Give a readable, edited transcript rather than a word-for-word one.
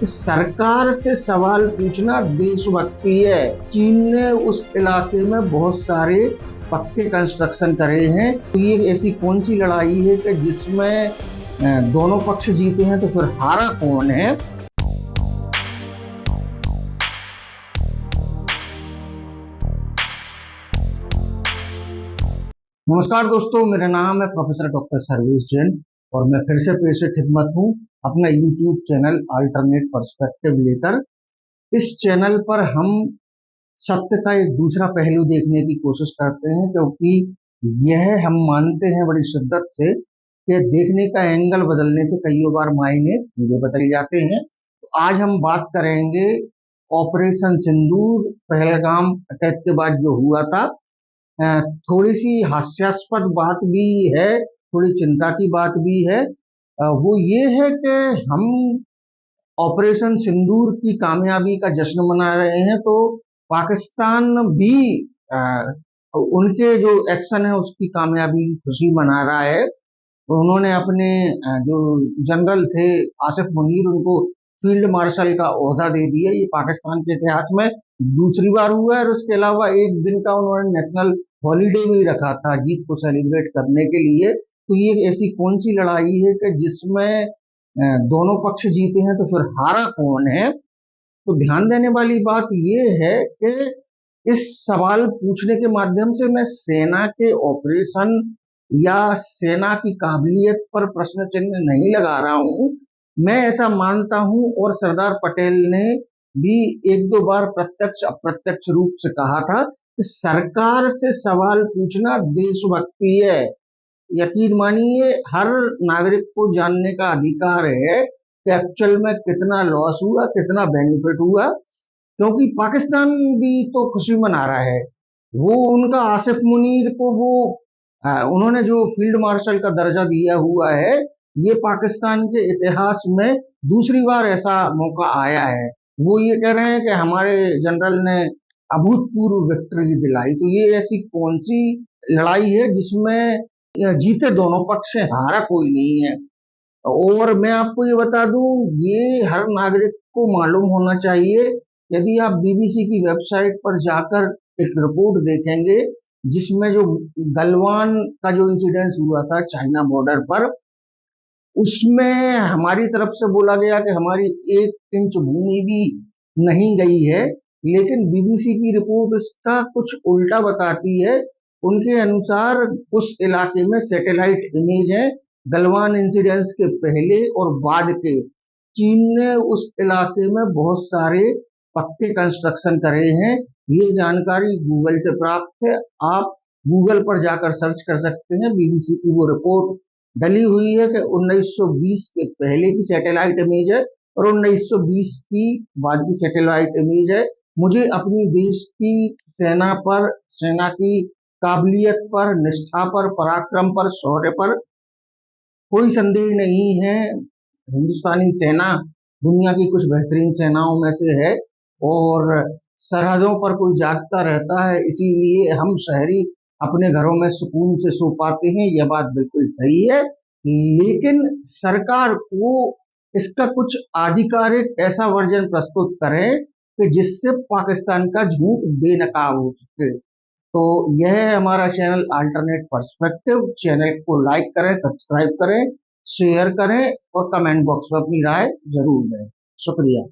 कि सरकार से सवाल पूछना देशभक्ति है। चीन ने उस इलाके में बहुत सारे पक्के कंस्ट्रक्शन करे हैं, तो ये ऐसी कौन सी लड़ाई है कि जिसमें दोनों पक्ष जीते हैं, तो फिर हारा कौन है? नमस्कार दोस्तों, मेरा नाम है प्रोफेसर डॉक्टर सर्वेश जैन और मैं फिर से पेश खिदमत हूँ अपना यूट्यूब चैनल अल्टरनेट पर्सपेक्टिव लेकर। इस चैनल पर हम सत्य का एक दूसरा पहलू देखने की कोशिश करते हैं, क्योंकि यह हम मानते हैं बड़ी शिद्दत से कि देखने का एंगल बदलने से कई बार मायने पूरे बदल जाते हैं। तो आज हम बात करेंगे ऑपरेशन सिंदूर पहलगाम अटैक के बाद जो हुआ था। थोड़ी सी हास्यास्पद बात भी है, थोड़ी चिंता की बात भी है। वो ये है कि हम ऑपरेशन सिंदूर की कामयाबी का जश्न मना रहे हैं, तो पाकिस्तान भी उनके जो एक्शन है उसकी कामयाबी की खुशी मना रहा है। उन्होंने अपने जो जनरल थे आसिफ मुनीर, उनको फील्ड मार्शल का ओहदा दे दिया। ये पाकिस्तान के इतिहास में दूसरी बार हुआ है। और उसके अलावा एक दिन का उन्होंने नेशनल हॉलीडे भी रखा था जीत को सेलिब्रेट करने के लिए। तो ये ऐसी कौन सी लड़ाई है कि जिसमें दोनों पक्ष जीते हैं, तो फिर हारा कौन है? तो ध्यान देने वाली बात ये है कि इस सवाल पूछने के माध्यम से मैं सेना के ऑपरेशन या सेना की काबिलियत पर प्रश्न चिन्ह नहीं लगा रहा हूं। मैं ऐसा मानता हूं, और सरदार पटेल ने भी एक दो बार प्रत्यक्ष अप्रत्यक्ष रूप से कहा था कि सरकार से सवाल पूछना देशभक्ति है। यकीन मानिए, हर नागरिक को जानने का अधिकार है कि एक्चुअल में कितना लॉस हुआ, कितना बेनिफिट हुआ। क्योंकि पाकिस्तान भी तो खुशी मना रहा है। वो उनका आसिफ मुनीर को उन्होंने जो फील्ड मार्शल का दर्जा दिया हुआ है, ये पाकिस्तान के इतिहास में दूसरी बार ऐसा मौका आया है। वो ये कह रहे हैं कि हमारे जनरल ने अभूतपूर्व विक्ट्री दिलाई। तो ये ऐसी कौन सी लड़ाई है जिसमें जीते दोनों पक्ष हैं, हारा कोई नहीं है। और मैं आपको ये बता दूं, ये हर नागरिक को मालूम होना चाहिए। यदि आप बीबीसी की वेबसाइट पर जाकर एक रिपोर्ट देखेंगे, जिसमें जो गलवान का जो इंसिडेंस हुआ था चाइना बॉर्डर पर, उसमें हमारी तरफ से बोला गया कि हमारी 1 इंच भूमि भी नहीं गई है। लेकिन बीबीसी की रिपोर्ट इसका कुछ उल्टा बताती है। उनके अनुसार उस इलाके में सैटेलाइट इमेज है गलवान इंसिडेंस के पहले और बाद के। चीन ने उस इलाके में बहुत सारे पक्के कंस्ट्रक्शन करे हैं। ये जानकारी गूगल से प्राप्त है। आप गूगल पर जाकर सर्च कर सकते हैं। बीबीसी की वो रिपोर्ट डली हुई है कि 1920 के पहले की सैटेलाइट इमेज है और 1920 की बाद की सैटेलाइट इमेज है। मुझे अपनी देश की सेना पर, सेना की काबिलियत पर, निष्ठा पर, पराक्रम पर, शौर्य पर कोई संदेह नहीं है। हिंदुस्तानी सेना दुनिया की कुछ बेहतरीन सेनाओं में से है और सरहदों पर कोई जागता रहता है, इसीलिए हम शहरी अपने घरों में सुकून से सो पाते हैं। यह बात बिल्कुल सही है। लेकिन सरकार को इसका कुछ आधिकारिक ऐसा वर्जन प्रस्तुत करें कि जिससे पाकिस्तान का झूठ बेनकाब हो सके। तो यह है हमारा चैनल अल्टरनेट पर्सपेक्टिव। चैनल को लाइक करें, सब्सक्राइब करें, शेयर करें और कमेंट बॉक्स में अपनी राय जरूर दें। शुक्रिया।